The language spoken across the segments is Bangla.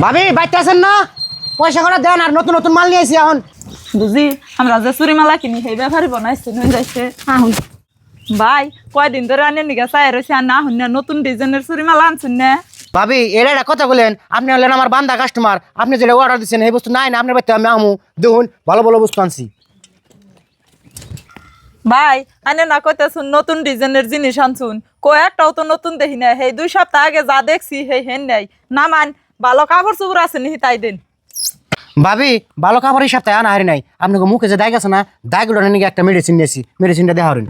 ভাবি বাইতে আছেন না? পয়সা করে দেন আর নতুন নতুন মাল নিয়ে আইছি এখন। বুঝি আমরা যে চুরি মালা কিনি সেই ব্যাপারে বানাইছি নুন যাইছে আহুন ভাই কয়দিন ধরে আনে নিগা চাই রয়েছে আর না হন না নতুন ডিজাইনের চুরি মালা আনছেন না ভাবি এটা একটা কথা বলেন, আপনি হলেন আমার বান্দা কাস্টমার, আপনি যেটা অর্ডার দিচ্ছেন এই বস্তু নাই না আপনার বাড়িতে আমি আমু দেখুন ভালো ভালো বস্তু আনছি। ভাই আনে না কইতেছুন নতুন ডিজাইনের জিনিস আনছুন কয়েকটাও তো নতুন দেখি না সেই 2 সপ্তাহ আগে যা দেখছি সেই হেন নাই না মান ভালো কাপড় চোপড় আছে নি তাই দিন ভাবি ভালো খাবার এই সপ্তাহে আনা হারি নাই, আপনাকে মুখে যে দাগ আছে না দাগগুলো নাকি একটা মেডিসিন নিয়েছি, মেডিসিনটা দেখা হরেন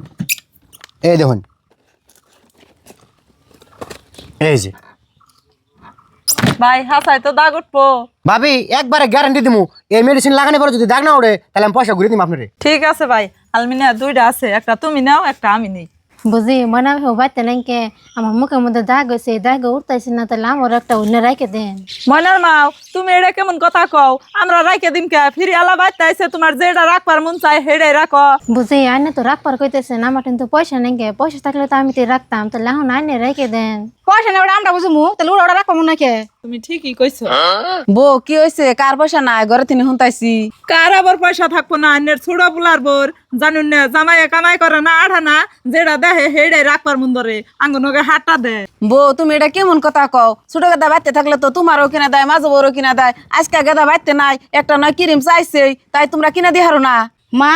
এই দেখুন এই যে। ভাই হাসাই তো দাগ উঠবো ভাবি একবারে গ্যারান্টি দিমু এই মেডিসিন লাগানোর পরে যদি দাগ না ওঠে তাহলে আমি পয়সা ঘুরে দিম আপনারে। ঠিক আছে ভাই আলমিনা 2টা আছে একটা তুমি নাও একটা আমি নেই বুঝি মনে হয় বাইতে নাকি আমার মুখের মধ্যে দাগ হয়েছে দাগ উঠতেছে না তাহলে আমার একটা অন্য রাখে দেন। ময়নার মাও তুমি এটা কেমন কথা কও আমরা রাইকে দিম কে ফিরি আলা বাইতে আইছে তোমার যেটা রাখবার মন চাই হেডাই রাখো বুঝি আইনে তো রাখবার কইতেছেন আমার কিন্তু পয়সা নাকি পয়সা থাকলে তো আমি তো রাখতাম তাহলে এখন আইনে রেখে দেন। পয়সা নেই আমরা বুঝমু তাহলে ওরা রাখবো নাকি? তুমি ঠিকই কইছো বউ কি হয়েছে কার পয়সা নাই ঘরে তিনি শুনতাইছি কার আবার পয়সা থাকবো না আইনের ছোড়া বুলার বোর জানুন না জামাইয়ে কামাই করে না আঠা না যেটা দেহে হেডাই রাখবার মন ধরে আঙ্গনকে হাতটা দে বউ তুমি এটা কেমন কথা কও ছোট গেদা বাইতে থাকলে তো তোমারও কিনা দেয় মাঝে বড়ও কিনা দেয় আজকে গেদা বাইতে নাই একটা নয় ক্রিম চাইছে তাই তোমরা কিনা দিয়ে হারো না মা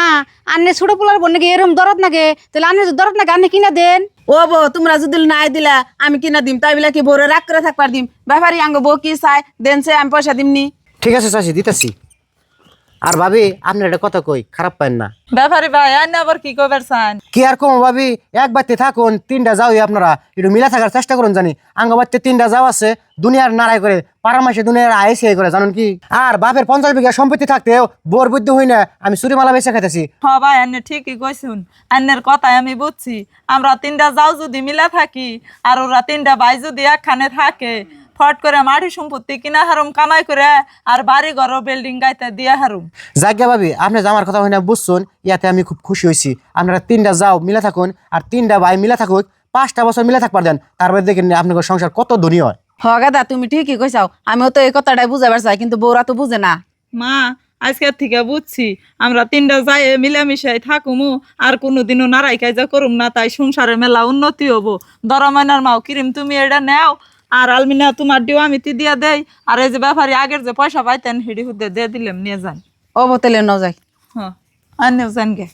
আন্নে ছোট পোলার বোন নাকি এরম দরদ নাকি তাহলে আন্নে যদি দরদ নাকি আন্নে কিনা দেন। ও বউ তোমরা যদি নাই দিলা আমি কিনা দিম তাই বলে কি বউরে রাগ করে থাকবার দিম ব্যাপারী আঙ্গ বউ কি চাই দেনছে আমি পয়সা দিমনি। ঠিক আছে চাচি দিতেছি। আর ভাবি আপনার একটা কথা কই খারাপ পাইন না। ব্যাপারি ভাই আইনে আবার কি কবার চান কি আর কম ভাবি এক বাড়িতে থাকুন 3টা যাও আপনারা একটু মিলা থাকার চেষ্টা করুন জানি আঙ্গ বাড়িতে 3টা যাও আছে দুনিয়ার নাড়াই করে পাড়া মাসে দুনিয়ার আইসি করে জানুন কি। আর বাপের 50 বিঘা সম্পত্তি থাকতেও বোর বুদ্ধি হই না আমি চুরি মালা বেচে খাইতেছি। হ ভাই আন্নে ঠিকই কইছুন আন্নের কথাই আমি বুঝছি আমরা 3টা যাও যদি মিলা থাকি আর ওরা 3টা ভাই যদি একখানে থাকে ফট করে মাটি সম্পত্তি কিনা হারুম কামাই করে আর বাড়ি ঘর বিল্ডিং গাইতে দিয়া হারুম যাজ্ঞা ভাবি আপনি যে আমার কথা হই না বুঝছুন ইয়াতে আমি খুব খুশি হয়েছি। আপনারা 3টা যাও মিলা থাকুন আর 3টা ভাই মিলা থাকুক 5টা বছর মিলা থাকবার দেন তারপরে দেখেন আপনার সংসার কত ধনী হয়। হ গাদা তুমি ঠিকই কইসাও আমিও তো এই কথাটাই বুঝাবার চাই কিন্তু বউরা তো বুঝে না। মা আজকের থেকে বুঝছি আমরা 3টা যাই মিলামিশাই থাকুমু আর কোনোদিনও নারাই কাজা করুম না তাই সংসারে মেলা উন্নতি হবো। দরমাইনার মাও কিরিম তুমি এটা নেও আর আলমিনা তোমার ডিও আমি দিয়া দেই আর এই যে ব্যাপারী আগের যে পয়সা পাইতেন হেডি হুদে দিয়ে দিলাম নিয়ে যান ও বোতলে ন যাই হ্যাঁ আর নেও যান গে